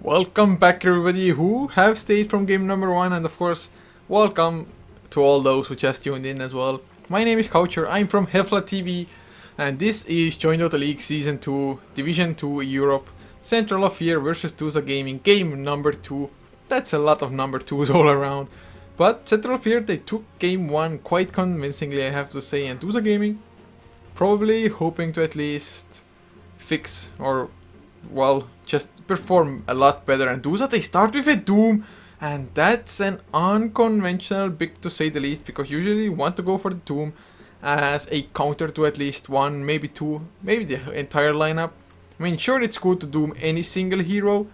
Welcome back everybody who have stayed from game number 1, and of course welcome to all those who just tuned in as well. My name is Coucher, I'm from Heflatv, and this is joinDOTA League Season 2, Division 2 Europe, Central of Fear versus Duza Gaming, game number 2. That's a lot of number 2s all around. But Central of Fear, they took game 1 quite convincingly, I have to say, and Duza Gaming probably hoping to at least fix or, well, just perform a lot better. And Duza, they start with a Doom, and that's an unconventional pick to say the least, because usually you want to go for the Doom as a counter to at least one, maybe two, maybe the entire lineup. I mean, sure, it's good to Doom any single hero,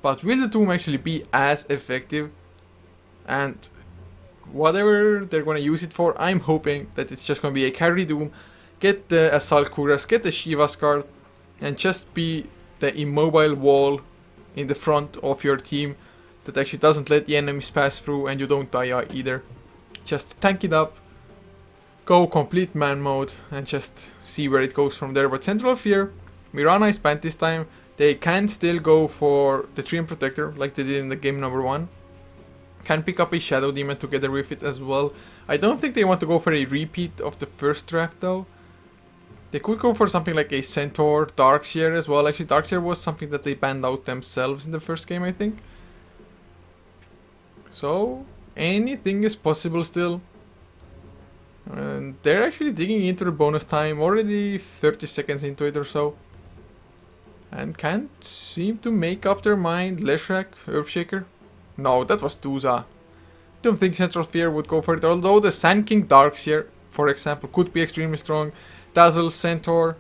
but will the Doom actually be as effective? And whatever they're gonna use it for, I'm hoping that it's just gonna be a carry Doom, get the Assault Kuras, get the Shiva's card, and just be the immobile wall in the front of your team that actually doesn't let the enemies pass through and you don't die either. Just tank it up, go complete man mode, and just see where it goes from there. But Central of Fear, Mirana is banned this time. They can still go for the Treant Protector like they did in the game number 1. Can pick up a Shadow Demon together with it as well. I don't think they want to go for a repeat of the first draft though. They could go for something like a Centaur, Darkseer as well. Actually, Darkseer was something that they banned out themselves in the first game, I think. So, anything is possible still. And they're actually digging into the bonus time, already 30 seconds into it or so. And can't seem to make up their mind. Leshrac, Earthshaker. No, that was Duza. Don't think Central Fear would go for it, although the Sand King Darkseer, for example, could be extremely strong. Dazzle, Centaur,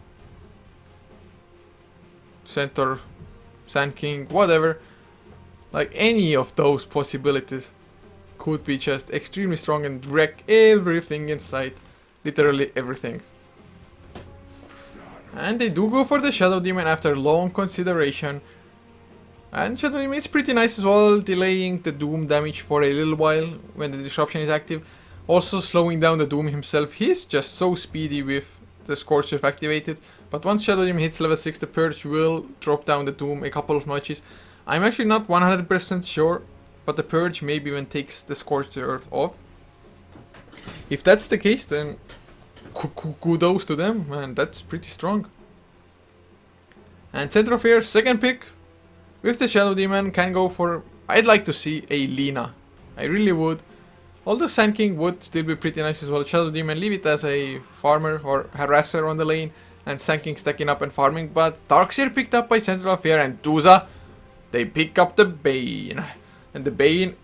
Sand King, whatever. Like any of those possibilities could be just extremely strong and wreck everything in sight. Literally everything. And they do go for the Shadow Demon after long consideration. And Shadow Demon is pretty nice as well, delaying the Doom damage for a little while when the disruption is active. Also slowing down the Doom himself. He's just so speedy with the Scorch Earth activated. But once Shadow Demon hits level 6, the Purge will drop down the Doom a couple of notches. I'm actually not 100% sure, but the Purge maybe even takes the Scorched Earth off. If that's the case, then kudos to them, man, that's pretty strong. And Central Fear, second pick, with the Shadow Demon, can go for, I'd like to see a Lina. I really would. Although Sand King would still be pretty nice as well. Shadow Demon, leave it as a farmer or harasser on the lane, and Sand King stacking up and farming. But Darkseer picked up by Central Fear, and Duza, they pick up the Bane. And the Bane,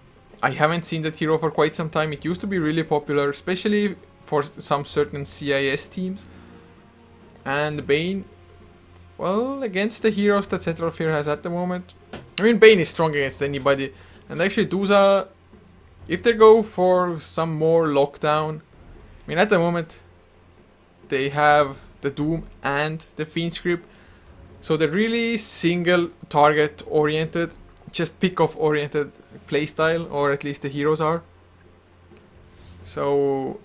I haven't seen that hero for quite some time. It used to be really popular, especially for some certain CIS teams. And the Bane, well, against the heroes that Central Fear has at the moment, I mean, Bane is strong against anybody. And actually Duza, if they go for some more lockdown, I mean, at the moment they have the Doom and the Fiend Script, so they're really single target oriented, just pick off oriented playstyle, or at least the heroes are. So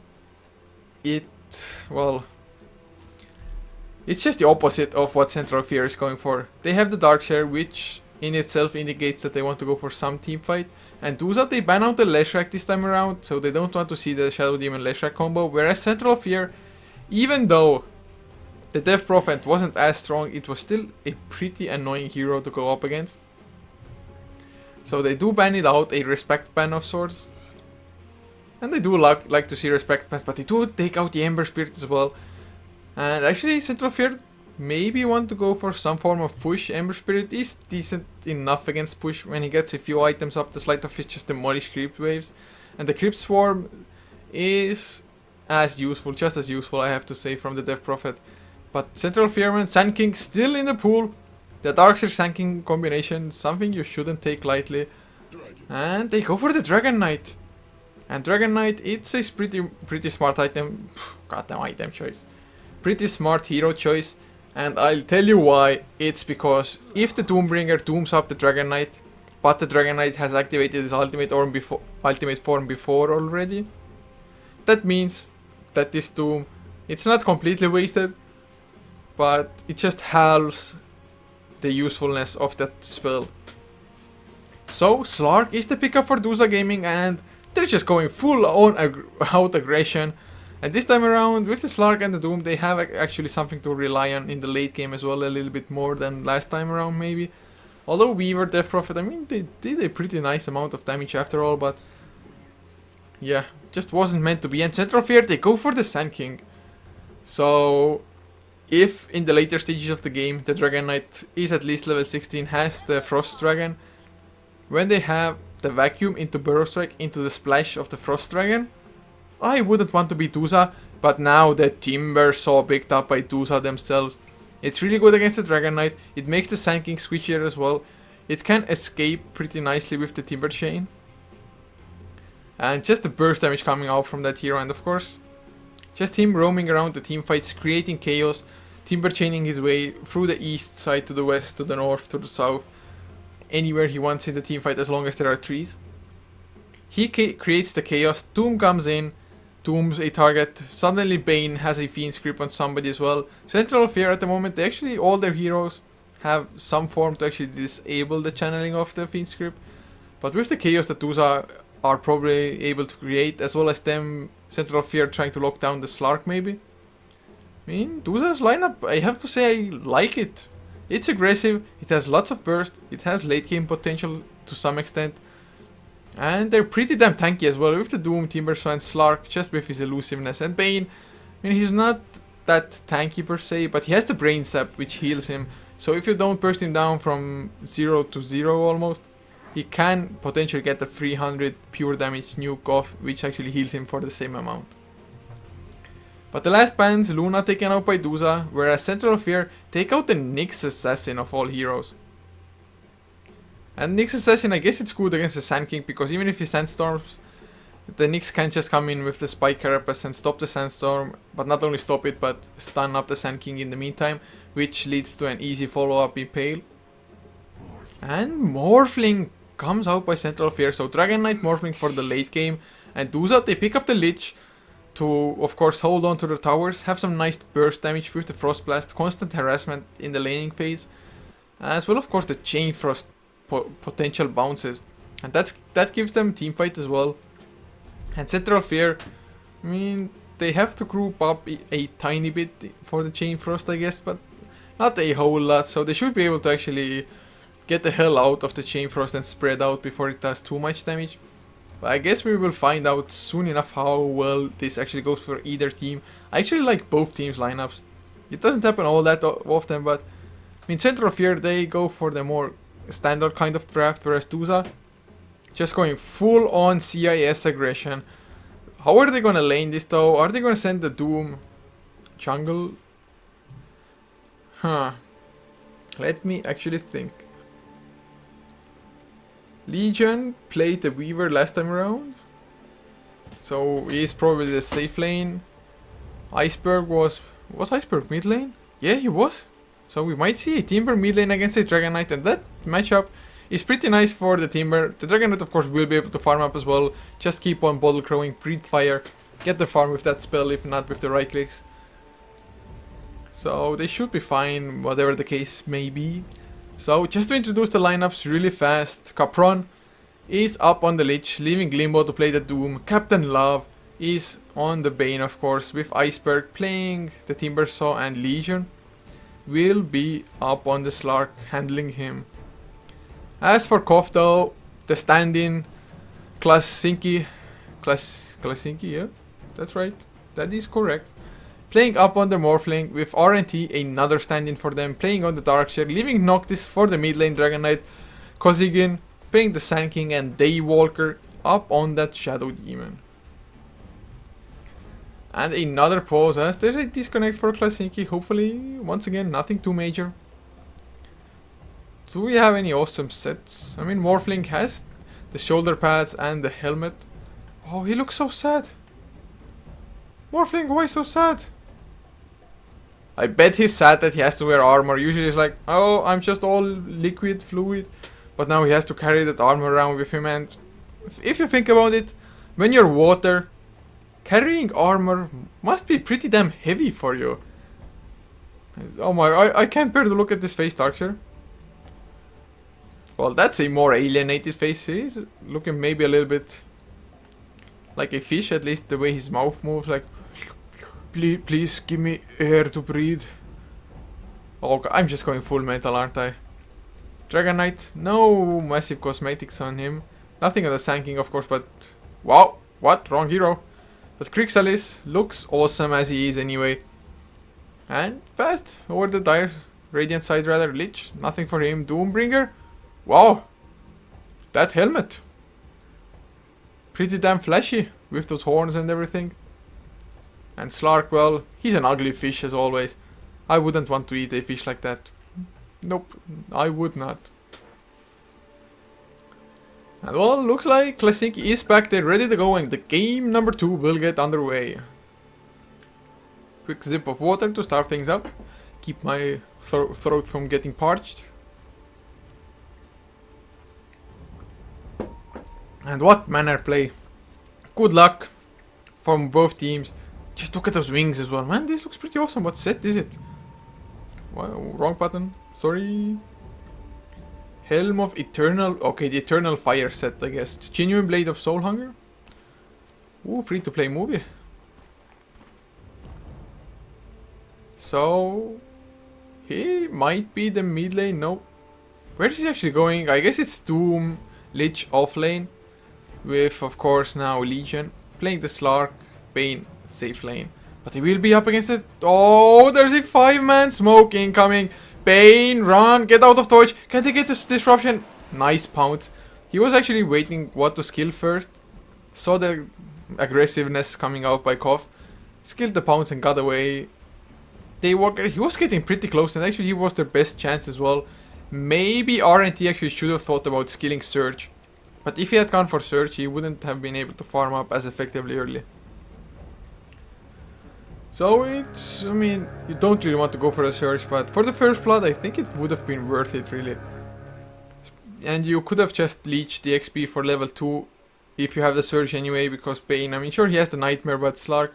well, it's just the opposite of what Central Fear is going for. They have the Darkseer, which in itself indicates that they want to go for some team fight. And Duza, they ban out the Leshrac this time around, so they don't want to see the Shadow Demon Leshrac combo. Whereas Central Fear, even though the Death Prophet wasn't as strong, it was still a pretty annoying hero to go up against. So they do ban it out, a respect ban of sorts. And they do like to see respect bans, but they do take out the Ember Spirit as well. And actually Central Fear maybe want to go for some form of push. Ember Spirit is decent enough against push when he gets a few items up. The Sleight of Fist just demolish creep waves. And the Crypt Swarm is as useful, just as useful, I have to say, from the Death Prophet. But Central Fearman, Sand King still in the pool. The Darkseer Sand King combination, something you shouldn't take lightly. And they go for the Dragon Knight. And Dragon Knight, it's a pretty smart item. Goddamn item choice. Pretty smart hero choice. And I'll tell you why. It's because if the Doombringer dooms up the Dragon Knight, but the Dragon Knight has activated his ultimate form before already, that means that this Doom, it's not completely wasted, but it just halves the usefulness of that spell. So Slark is the pickup for Duza Gaming, and they're just going full on out aggression. And this time around, with the Slark and the Doom, they have actually something to rely on in the late game as well, a little bit more than last time around maybe. Although Weaver, Death Prophet, I mean, they did a pretty nice amount of damage after all, but yeah, just wasn't meant to be. And Central Fear, they go for the Sand King. So if in the later stages of the game, the Dragon Knight is at least level 16, has the Frost Dragon, when they have the Vacuum into Burrow Strike, into the splash of the Frost Dragon, I wouldn't want to be Duza, but now the Timber Saw picked up by Duza themselves. It's really good against the Dragon Knight. It makes the Sand King squishier as well. It can escape pretty nicely with the Timber Chain. And just the burst damage coming out from that hero, and of course, just him roaming around the team fights, creating chaos, Timber Chaining his way through the east side to the west, to the north, to the south, anywhere he wants in the team fight as long as there are trees. He creates the chaos, Doom comes in, Dooms a target, suddenly Bane has a Fiend's Grip on somebody as well. Central Fear at the moment, they actually, all their heroes have some form to actually disable the channeling of the Fiend's Grip. But with the chaos that Duza are probably able to create, as well as them, Central Fear trying to lock down the Slark maybe. I mean, Duza's lineup, I have to say I like it. It's aggressive, it has lots of burst, it has late game potential to some extent. And they're pretty damn tanky as well, with the Doom, Timbersaw and Slark, just with his elusiveness. And Bane, I mean, he's not that tanky per se, but he has the Brain Sap, which heals him. So if you don't burst him down from 0 to 0 almost, he can potentially get the 300 pure damage new CoF, which actually heals him for the same amount. But the last bans, Luna taken out by Duza, whereas Central Fear take out the Nyx Assassin of all heroes. And Nyx Assassin, I guess it's good against the Sand King, because even if he Sandstorms, the Nyx can just come in with the Spike Carapace and stop the Sandstorm, but not only stop it, but stun up the Sand King in the meantime, which leads to an easy follow-up Impale. And Morphling comes out by Central Fear, so Dragon Knight Morphling for the late game, and Duza, they pick up the Lich to, of course, hold on to the towers, have some nice burst damage with the Frost Blast, constant harassment in the laning phase, as well, of course, the Chain Frost potential bounces, and that gives them teamfight as well. And Central Fear, I mean, they have to group up a tiny bit for the Chain Frost, I guess, but not a whole lot, so they should be able to actually get the hell out of the Chain Frost and spread out before it does too much damage. But I guess we will find out soon enough how well this actually goes for either team. I actually like both teams' lineups. It doesn't happen all that often, but I mean, Central Fear, they go for the more standard kind of draft, whereas Duza just going full on CIS aggression. How are they gonna lane this though? Are they gonna send the Doom jungle? Huh. Let me actually think. Legion played the Weaver last time around, so he's probably the safe lane. Iceberg was Iceberg mid lane? Yeah, he was. So we might see a Timber mid lane against a Dragon Knight, and that matchup is pretty nice for the Timber. The Dragon Knight, of course, will be able to farm up as well. Just keep on Bottle Crowing, Breathe Fire, get the farm with that spell, if not with the right clicks. So they should be fine, whatever the case may be. So just to introduce the lineups really fast, Capron is up on the Lich, leaving Limbo to play the Doom. Captain Love is on the Bane, of course, with Iceberg playing the Timbersaw, and Legion will be up on the Slark, handling him. As for CoF though, the stand-in, Klasinki, yeah, that's right, that is correct. Playing up on the Morphling with RNT, another stand-in for them, playing on the Darkshare, leaving Noctis for the mid lane Dragon Knight, Kozigin playing the Sand King, and Daywalker up on that Shadow Demon. And another pause as there's a disconnect for Klasinki, hopefully, once again, nothing too major. Do we have any awesome sets? I mean, Morphling has the shoulder pads and the helmet. Oh, he looks so sad. Morphling, why so sad? I bet he's sad that he has to wear armor. Usually it's like, oh, I'm just all liquid, fluid. But now he has to carry that armor around with him, and if you think about it, when you're water, carrying armor must be pretty damn heavy for you. Oh my, I can't bear to look at this face, Darkshire. Well, that's a more alienated face. He's looking maybe a little bit like a fish, at least the way his mouth moves, like, please give me air to breathe. Oh, I'm just going full metal, aren't I? Dragon Knight, no massive cosmetics on him. Nothing on the Sand King, of course, but... Wow, what? Wrong hero. But Crixalis looks awesome as he is anyway. And fast over the dire Radiant side rather. Lich, nothing for him. Doombringer, wow. That helmet. Pretty damn flashy with those horns and everything. And Slark, well, he's an ugly fish as always. I wouldn't want to eat a fish like that. Nope, I would not. And well, looks like Classic is back there, ready to go, and the game number 2 will get underway. Quick sip of water to start things up. Keep my throat from getting parched. And what manner play. Good luck from both teams. Just look at those wings as well. Man, this looks pretty awesome. What set is it? Wow, wrong button. Sorry. Helm of Eternal... Okay, the Eternal Fire set, I guess. Genuine Blade of Soul Hunger. Ooh, free to play movie. So... he might be the mid lane. No. Where is he actually going? I guess it's Doom, Lich off lane. With, of course, now Legion. Playing the Slark, Bane, safe lane. But he will be up against it. Oh, there's a 5-man smoke incoming. Bane, run, get out of Torch. Can they get this disruption? Nice pounce. He was actually waiting what to skill first. Saw the aggressiveness coming out by CoF. Skilled the pounce and got away. Daywalker, he was getting pretty close, and actually he was their best chance as well. Maybe RNT actually should have thought about skilling Surge. But if he had gone for Surge, he wouldn't have been able to farm up as effectively early. So it's, I mean, you don't really want to go for a Surge, but for the first blood, I think it would have been worth it, really. And you could have just leeched the XP for level 2 if you have the Surge anyway, because Bane, I mean, sure, he has the Nightmare, but Slark,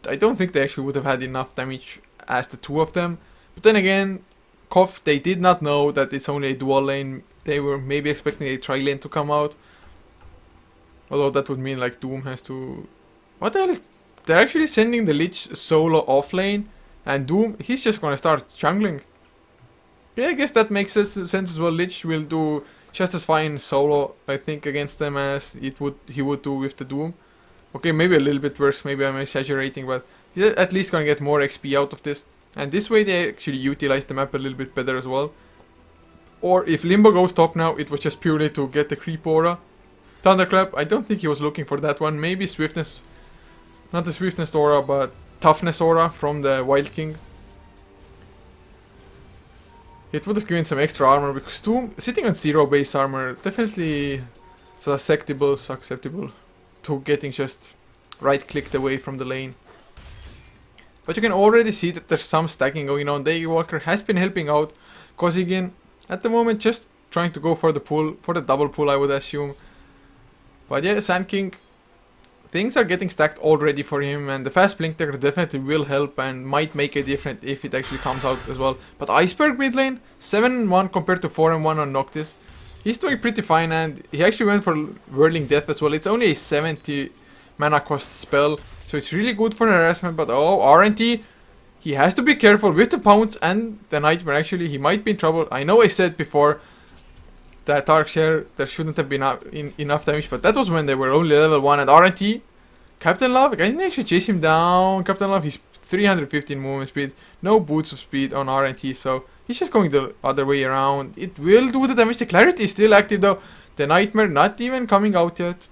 I don't think they actually would have had enough damage as the two of them. But then again, CoF, they did not know that it's only a dual lane. They were maybe expecting a tri-lane to come out. Although that would mean like Doom has to... What the hell is... They're actually sending the Lich solo off lane. And Doom, he's just gonna start jungling. Yeah, I guess that makes sense as well. Lich will do just as fine solo, I think, against them as he would do with the Doom. Okay, maybe a little bit worse, maybe I'm exaggerating, but he's at least gonna get more XP out of this. And this way they actually utilize the map a little bit better as well. Or if Limbo goes top now, it was just purely to get the creep aura. Thunderclap, I don't think he was looking for that one. Maybe Swiftness. Not the Swiftness aura, but Toughness aura from the Wild King. It would have given some extra armor, because Doom sitting on 0 base armor definitely susceptible to getting just right clicked away from the lane. But you can already see that there's some stacking going on. Daywalker has been helping out Kozigin at the moment, just trying to go for the pull, for the double pull, I would assume. But yeah, Sand King, things are getting stacked already for him, and the fast blink dagger definitely will help and might make a difference if it actually comes out as well. But Iceberg mid lane, 7-1 compared to 4-1 on Noctis. He's doing pretty fine, and he actually went for Whirling Death as well. It's only a 70 mana cost spell, so it's really good for harassment. But oh, RNT, he has to be careful with the pounce and the Nightmare. Actually, he might be in trouble. I know I said before that Darkshare, there shouldn't have been enough damage, but that was when they were only level 1. And RNT, Captain Love, I didn't actually chase him down. Captain Love, he's 315 movement speed, no boots of speed on RNT, so he's just going the other way around. It will do the damage. The Clarity is still active though. The Nightmare not even coming out yet.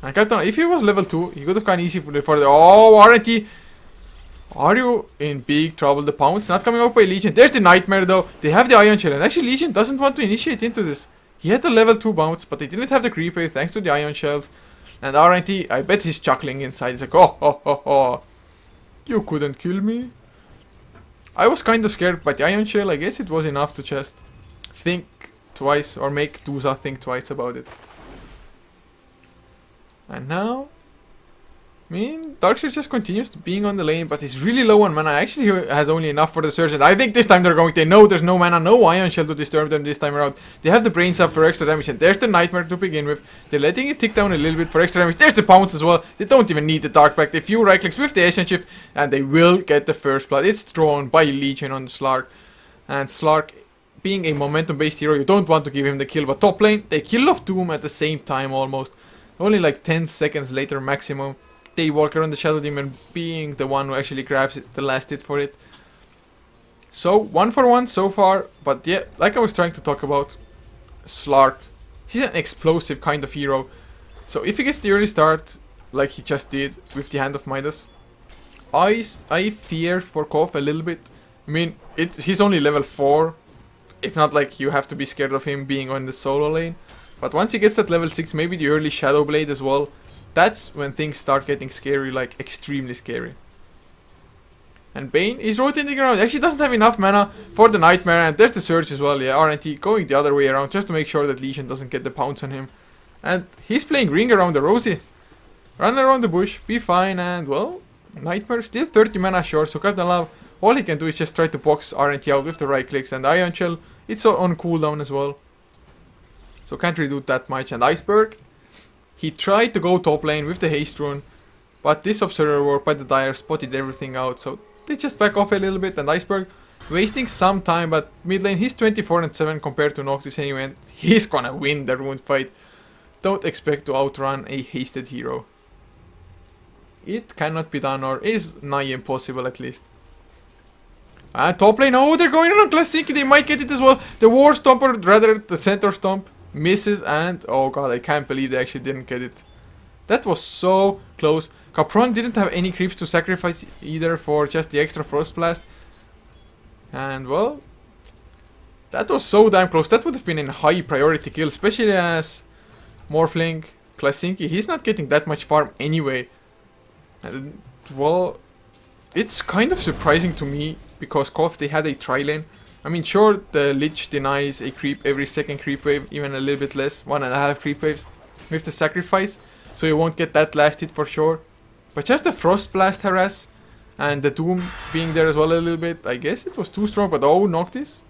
And Captain, if he was level 2, he could have gone easy for the... Oh, RNT! Are you in big trouble? The Pounce not coming out by Legion. There's the Nightmare though. They have the Ion Shell, and actually Legion doesn't want to initiate into this. He had the level 2 bounce, but they didn't have the creep wave thanks to the Ion Shells. And RNT, I bet he's chuckling inside. He's like, oh. You couldn't kill me. I was kind of scared, but the Ion Shell, I guess it was enough to just think twice, or make Duza think twice about it. And now, I mean, Darkseid just continues being on the lane, but he's really low on mana. Actually, he has only enough for the Surge, and I think this time they're going to know there's no mana, no Ion Shell to disturb them this time around. They have the Brains up for extra damage, and there's the Nightmare to begin with. They're letting it tick down a little bit for extra damage. There's the Pounce as well. They don't even need the Dark Pact. A few right clicks with the Ashen Shift, and they will get the first blood. It's drawn by Legion on Slark, and Slark, being a momentum-based hero, you don't want to give him the kill, but top lane, they kill off Doom at the same time almost. Only like 10 seconds later maximum. Daywalker on the Shadow Demon being the one who actually grabs it, the last hit for it. So, 1 for 1 so far, but yeah, like I was trying to talk about, Slark, he's an explosive kind of hero. So if he gets the early start, like he just did with the Hand of Midas, I fear for CoF a little bit. I mean, he's only level 4. It's not like you have to be scared of him being on the solo lane. But once he gets that level 6, maybe the early Shadow Blade as well, that's when things start getting scary, like extremely scary. And Bane is rotating around. Actually doesn't have enough mana for the Nightmare, and there's the Surge as well. Yeah, RNT going the other way around just to make sure that Legion doesn't get the pounce on him. And he's playing Ring Around the Rosie. Run around the bush, be fine, and well, Nightmare still 30 mana short, so Captain Love, all he can do is just try to box RNT out with the right clicks, and Ion Shell, it's on cooldown as well. So can't really do that much. And Iceberg, he tried to go top lane with the haste rune, but this Observer Warp by the Dire spotted everything out, so they just back off a little bit. And Iceberg wasting some time, but mid lane he's 24 and 7 compared to Noctis anyway, and he's gonna win the rune fight. Don't expect to outrun a hasted hero. It cannot be done, or is nigh impossible at least. And top lane, oh, they're going on Classic, they might get it as well. The War Stomp, or rather the Centaur Stomp, misses, and oh god, I can't believe they actually didn't get it. That was so close. Capron didn't have any creeps to sacrifice either for just the extra Frost Blast. And well, that was so damn close. That would have been a high priority kill, especially as Morphling, Klasinki, he's not getting that much farm anyway. And well, it's kind of surprising to me, because CoF, they had a tri-lane. I mean, sure, the Lich denies a creep every second creep wave, even a little bit less, 1.5 creep waves with the sacrifice, so you won't get that last hit for sure. But just the Frost Blast harass, and the Doom being there as well a little bit, I guess it was too strong, but oh, Noctis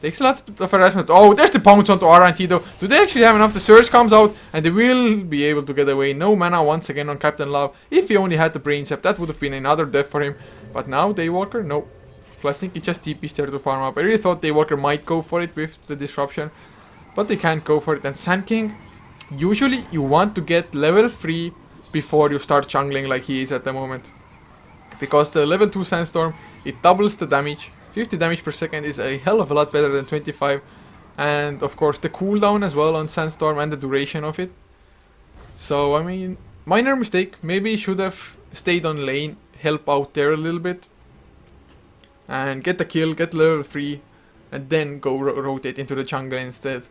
takes a lot of harassment. Oh, there's the pounce onto RNT though. Do they actually have enough? The Surge comes out, and they will be able to get away. No mana once again on Captain Love. If he only had the Brain Sap, that would have been another death for him. But now, Daywalker, no. Plus, I think he just TP's there to farm up. I really thought Daywalker might go for it with the disruption, but they can't go for it. And Sand King, usually you want to get level 3 before you start jungling like he is at the moment. Because the level 2 Sandstorm, it doubles the damage. 50 damage per second is a hell of a lot better than 25. And of course the cooldown as well on Sandstorm and the duration of it. So I mean, minor mistake. Maybe should have stayed on lane, help out there a little bit. And get the kill, get level 3, and then go rotate into the jungle instead.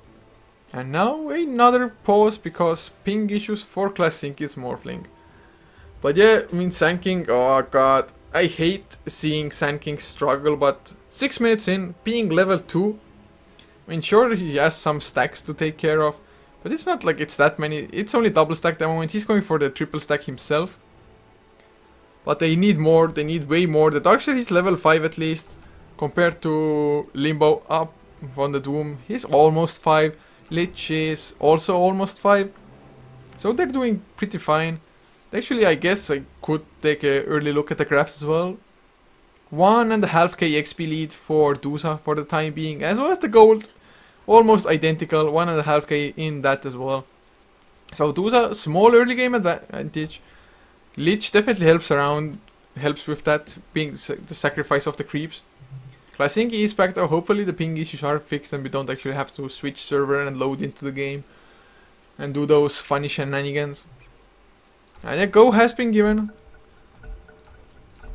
And now another pause because ping issues for Classic is Morphling. But yeah, I mean Sand King, oh god, I hate seeing Sand King struggle, but 6 minutes in, being level 2, I mean sure he has some stacks to take care of, but it's not like it's that many, it's only double stack at the moment, he's going for the triple stack himself. But they need more, they need way more. The Darkseid is level 5 at least, compared to Limbo up on the Doom. He's almost 5. Lich is also almost 5. So they're doing pretty fine. Actually, I guess I could take an early look at the graphs as well. 1.5k XP lead for Duza for the time being, as well as the gold. Almost identical, 1.5k in that as well. So Duza, small early game advantage. Lich definitely helps with that, being the sacrifice of the creeps. Klasinki is back though, hopefully the ping issues are fixed and we don't actually have to switch server and load into the game. And do those funny shenanigans. And yeah, go has been given.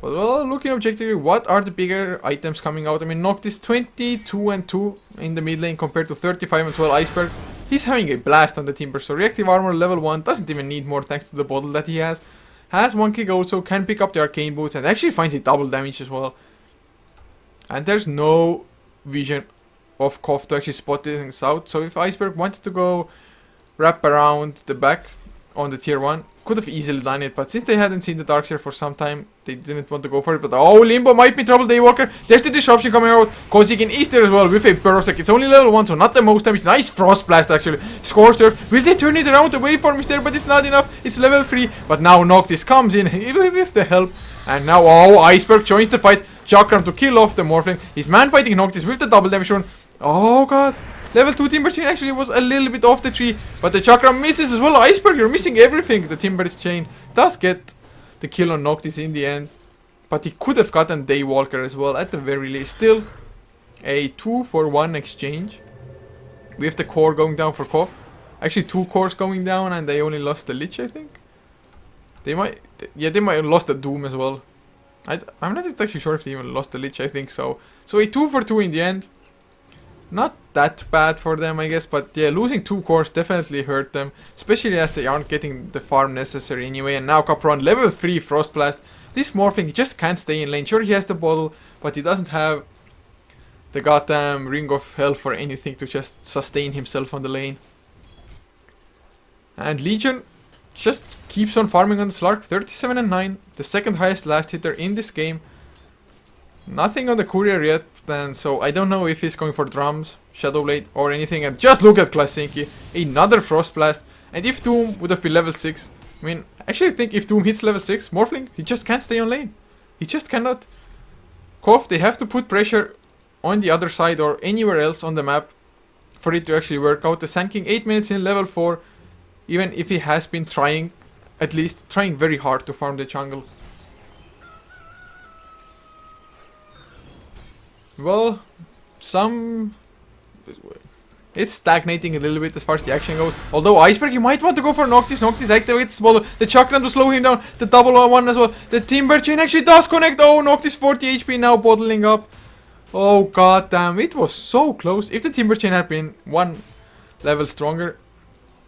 But well, looking objectively, what are the bigger items coming out? I mean, Noctis 22 and 2 in the mid lane compared to 35 and 12 Iceberg. He's having a blast on the Timber, so reactive armor level 1, doesn't even need more thanks to the bottle that he has. Has 1 kick also, can pick up the arcane boots and actually finds a double damage as well. And there's no vision of CoF to actually spot things out. So if Iceberg wanted to go wrap around the back, on the tier 1. Could have easily done it, but since they hadn't seen the Darkseer for some time, they didn't want to go for it. But oh, Limbo might be in trouble, Daywalker. There's the disruption coming out. Kozigin is there as well with a burst. It's only level 1, so not the most damage. Nice Frost Blast actually. Scorched Earth. Will they turn it around? The waveform is there, but it's not enough. It's level 3. But now Noctis comes in with the help. And now, oh, Iceberg joins the fight. Chakram to kill off the Morphling. He's man fighting Noctis with the double damage rune. Oh god. Level 2 Timber Chain actually was a little bit off the tree, but the Chakram misses as well. Iceberg, you're missing everything. The Timber Chain does get the kill on Noctis in the end, but he could have gotten Daywalker as well at the very least. Still, a 2-for-1 exchange. We have the core going down for CoF. Actually, 2 cores going down, and they only lost the Lich, I think. They might have lost the Doom as well. I'm not actually sure if they even lost the Lich, I think so. So a 2-for-2 in the end. Not that bad for them, I guess, but yeah, losing 2 cores definitely hurt them, especially as they aren't getting the farm necessary anyway. And now Capron, level 3 Frost Blast. This Morphling, he just can't stay in lane. Sure, he has the bottle, but he doesn't have the goddamn Ring of Health or anything to just sustain himself on the lane. And Legion just keeps on farming on the Slark, 37 and 9, the second highest last hitter in this game. Nothing on the courier yet, and so I don't know if he's going for drums, Shadowblade, or anything. And just look at Klasinki, another Frost Blast. And if Doom would have been level 6, I mean, actually I think if Doom hits level 6, Morphling, he just can't stay on lane. He just cannot. CoF, they have to put pressure on the other side or anywhere else on the map for it to actually work out. The Sand King, 8 minutes in, level 4, even if he has been trying, at least trying very hard to farm the jungle. Well, it's stagnating a little bit as far as the action goes. Although Iceberg, you might want to go for Noctis. Noctis activates the Chakram to slow him down. The double on one as well. The Timber Chain actually does connect. Oh, Noctis 40 HP now bottling up. Oh, god damn. It was so close. If the Timber Chain had been 1 level stronger,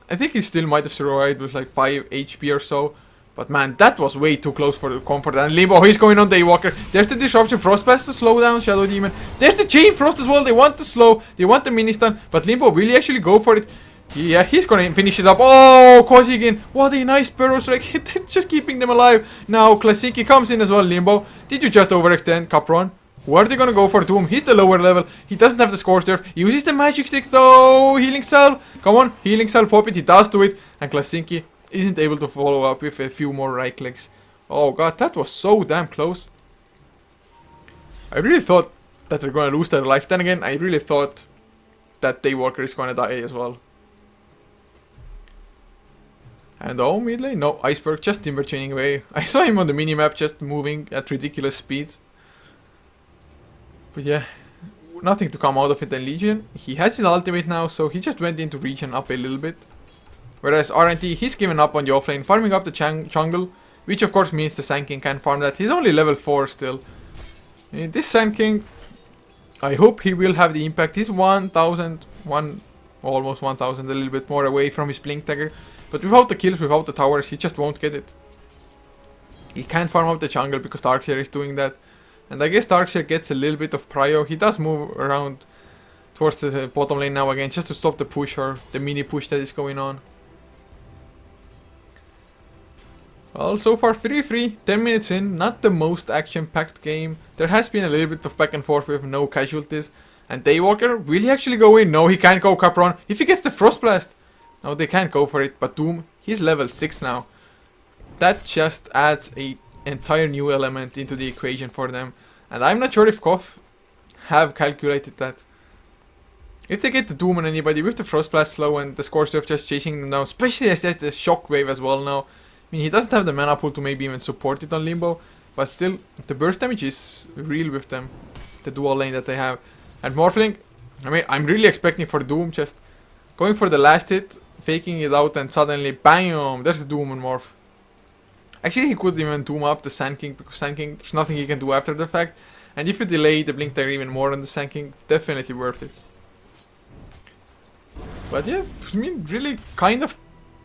I think he still might have survived with like 5 HP or so. But man, that was way too close for the comfort. And Limbo, he's going on Daywalker. There's the disruption. Frost Blast to slow down Shadow Demon. There's the Chain Frost as well. They want to slow. They want the mini stun. But Limbo, will he actually go for it? Yeah, he's gonna finish it up. Oh, Kozigin. What a nice Burrow Strike. Just keeping them alive. Now, Klasinki comes in as well. Limbo, did you just overextend, Capron? Who are they gonna go for? Doom? He's the lower level. He doesn't have the Scorched Earth. He uses the Magic Stick though. Healing Salve. Come on. Healing Salve, pop it. He does do it. And Klasinki isn't able to follow up with a few more right clicks. Oh god, that was so damn close. I really thought that they're gonna lose their life. Then again, I really thought that Daywalker is gonna die as well. And oh, mid lane, no, Iceberg just Timber Chaining away. I saw him on the minimap just moving at ridiculous speeds. But yeah, nothing to come out of it in Legion. He has his ultimate now, so he just went into region up a little bit. Whereas RNT, he's given up on the offlane, farming up the jungle, which of course means the Sand King can farm that. He's only level 4 still. This Sand King, I hope he will have the impact. He's 1,000, almost 1,000, a little bit more away from his Blink Dagger. But without the kills, without the towers, he just won't get it. He can't farm up the jungle because Darkseer is doing that. And I guess Darkseer gets a little bit of prio. He does move around towards the bottom lane now again, just to stop the push or the mini push that is going on. Well, so far 3-3, 10 minutes in, not the most action-packed game. There has been a little bit of back and forth with no casualties. And Daywalker, will he actually go in? No, he can't go Capron. If he gets the Frost Blast. No, they can't go for it. But Doom, he's level 6 now. That just adds an entire new element into the equation for them. And I'm not sure if CoF have calculated that. If they get the Doom on anybody with the Frost Blast slow and the Scorched Earth just chasing them down, especially as there's the Shockwave as well now. I mean, he doesn't have the mana pool to maybe even support it on Limbo, but still, the burst damage is real with them, the dual lane that they have. And Morphling, I mean, I'm really expecting for Doom, just going for the last hit, faking it out, and suddenly, bam, there's the Doom on Morph. Actually, he could even Doom up the Sand King, because Sand King, there's nothing he can do after the fact. And if you delay the Blink Dagger even more on the Sand King, definitely worth it. But yeah, I mean, really kind of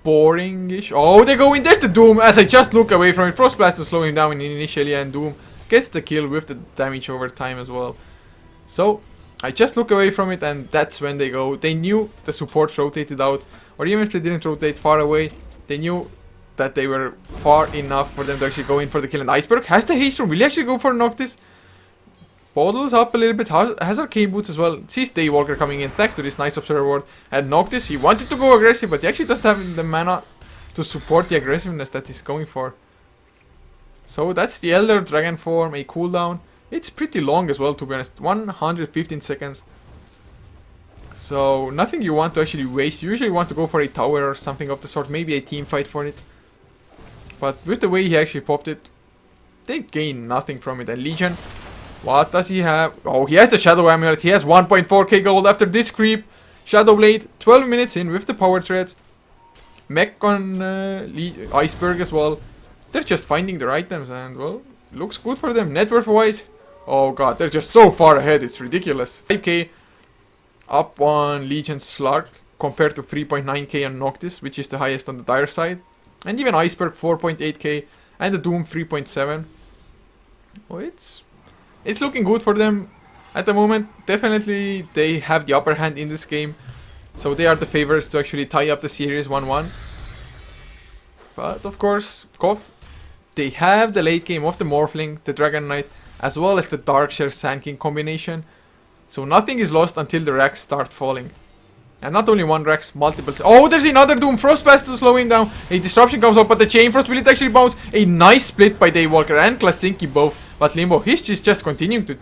boring-ish. Oh, they go in. There's the Doom. As I just look away from it, Frost Blast to slow him down initially, and Doom gets the kill with the damage over time as well. So I just look away from it, and that's when they go. They knew the supports rotated out, or even if they didn't rotate far away, They knew that they were far enough for them to actually go in for the kill. And Iceberg has the haste room. Will he actually go for Noctis? Bottles up a little bit. Has arcane boots as well. Sees Daywalker coming in thanks to this nice observer ward. And Noctis, he wanted to go aggressive, but he actually doesn't have the mana to support the aggressiveness that he's going for. So that's the Elder Dragon form, a cooldown. It's pretty long as well, to be honest. 115 seconds. So nothing you want to actually waste. You usually want to go for a tower or something of the sort. Maybe a team fight for it. But with the way he actually popped it, they gain nothing from it. And Legion, what does he have? Oh, he has the Shadow Amulet. He has 1.4k gold after this creep. Shadow Blade, 12 minutes in with the power threads. Mech on Iceberg as well. They're just finding their items and, well, looks good for them. Net worth wise, oh god, they're just so far ahead, it's ridiculous. 5k up on Legion Slark compared to 3.9k on Noctis, which is the highest on the dire side. And even Iceberg 4.8k and the Doom 3.7. Oh, it's looking good for them at the moment. Definitely they have the upper hand in this game. So they are the favorites to actually tie up the series 1-1. But of course, CoF, they have the late game of the Morphling, the Dragon Knight, as well as the Darkshare Sand King combination. So nothing is lost until the racks start falling. And not only one racks, multiple. Oh, there's another Doom. Frostblast to slow him down. A disruption comes up, but the Chain Frost, will it actually bounce? A nice split by Daywalker and Klasinki both. But Limbo, he's just continuing to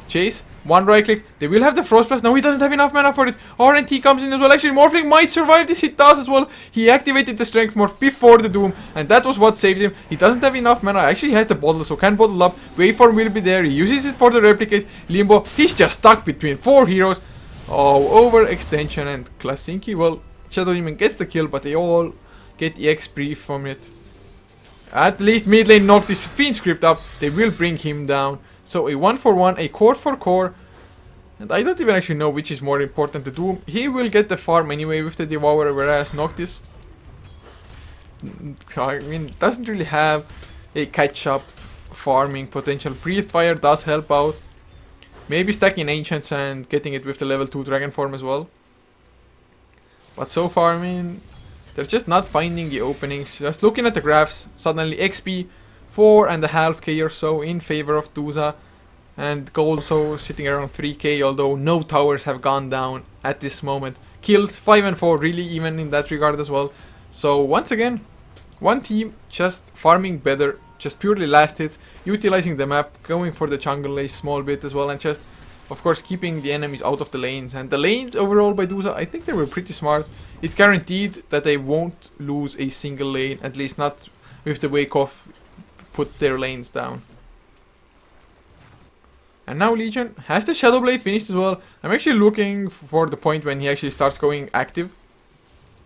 chase. One right click. They will have the Frostblast. Now he doesn't have enough mana for it. RNT comes in as well. Actually, Morphling might survive this. He does as well. He activated the Strength Morph before the Doom. And that was what saved him. He doesn't have enough mana. Actually, he has the bottle, so can bottle up. Waveform will be there. He uses it for the replicate. Limbo, he's just stuck between 4 heroes. Oh, overextension. And Klasinki, well, Shadow Demon gets the kill, but they all get the XP from it. At least mid lane knocked this Fiend script up. They will bring him down. So a 1-for-1, a core for core. And I don't even actually know which is more important to do. He will get the farm anyway with the Devourer, whereas Noctis, I mean, doesn't really have a catch-up farming potential. Breathe Fire does help out. Maybe stacking Ancients and getting it with the level 2 Dragon form as well. But so far, I mean, they're just not finding the openings. Just looking at the graphs, suddenly XP 4.5k or so in favor of Duza. And gold so sitting around 3k, although no towers have gone down at this moment. Kills 5 and 4, really even in that regard as well. So once again, one team just farming better, just purely last hits, utilizing the map, going for the jungle a small bit as well, and just, of course, keeping the enemies out of the lanes. And the lanes overall by Duza, I think they were pretty smart. It guaranteed that they won't lose a single lane, at least not with the way CoF put their lanes down. And now Legion has the Shadow Blade finished as well. I'm actually looking for the point when he actually starts going active,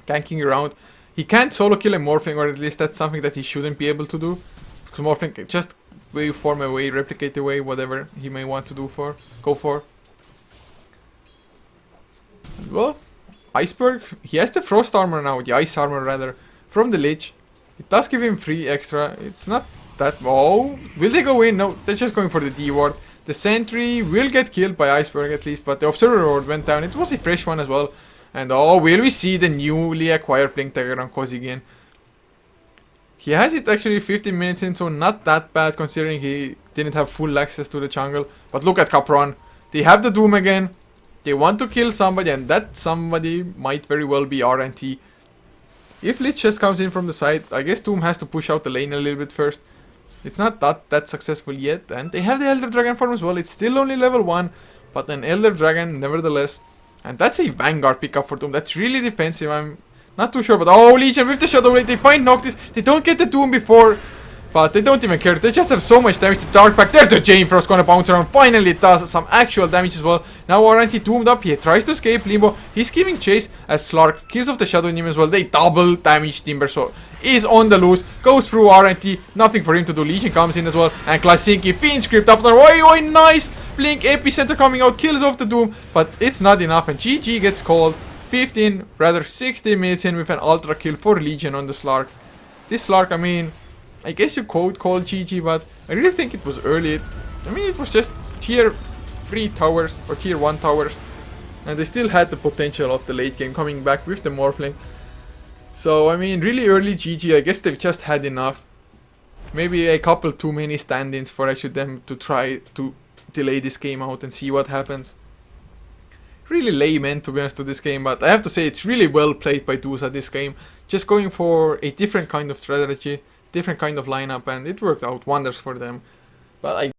tanking around. He can't solo kill a Morphling, or at least that's something that he shouldn't be able to do. Because Morphling can just waveform away, replicate away, whatever he may want to go for. And well, Iceberg, he has the Frost armor now, the Ice armor rather, from the Lich. It does give him 3 extra. It's not that... Oh, will they go in? No, they're just going for the D ward. The sentry will get killed by Iceberg at least, but the observer ward went down. It was a fresh one as well. And oh, will we see the newly acquired Blink Dagger on Koz again? He has it actually 15 minutes in, so not that bad considering he didn't have full access to the jungle. But look at Capron. They have the Doom again. They want to kill somebody, and that somebody might very well be RNT. If Lich just comes in from the side, I guess Doom has to push out the lane a little bit first. It's not that successful yet, and they have the Elder Dragon form as well. It's still only level 1, but an Elder Dragon nevertheless. And that's a Vanguard pickup for Doom. That's really defensive. I'm not too sure, but oh, Legion with the Shadow Blade. They find Noctis. They don't get the Doom before, but they don't even care. They just have so much damage to Dark Pact. There's the Chain Frost gonna bounce around. Finally, it does some actual damage as well. Now RNT doomed up. He tries to escape. Limbo, he's giving chase as Slark kills off the Shadow Demon as well. They double damage. Timbersaw is on the loose. Goes through RNT. Nothing for him to do. Legion comes in as well. And Klasinki, Fiend script up there. Oi, nice. Blink, Epicenter coming out. Kills off the Doom. But it's not enough. And GG gets called. 16 minutes in with an ultra kill for Legion on the Slark. This Slark, I mean, I guess you could call GG, but I really think it was early. I mean, it was just tier 3 towers or tier 1 towers, and they still had the potential of the late game coming back with the Morphling. So, I mean, really early GG. I guess they've just had enough. Maybe a couple too many stand-ins for actually them to try to delay this game out and see what happens. Really lame end, to be honest, to this game, but I have to say it's really well played by Duza this game. Just going for a different kind of strategy, different kind of lineup, and it worked out wonders for them. But I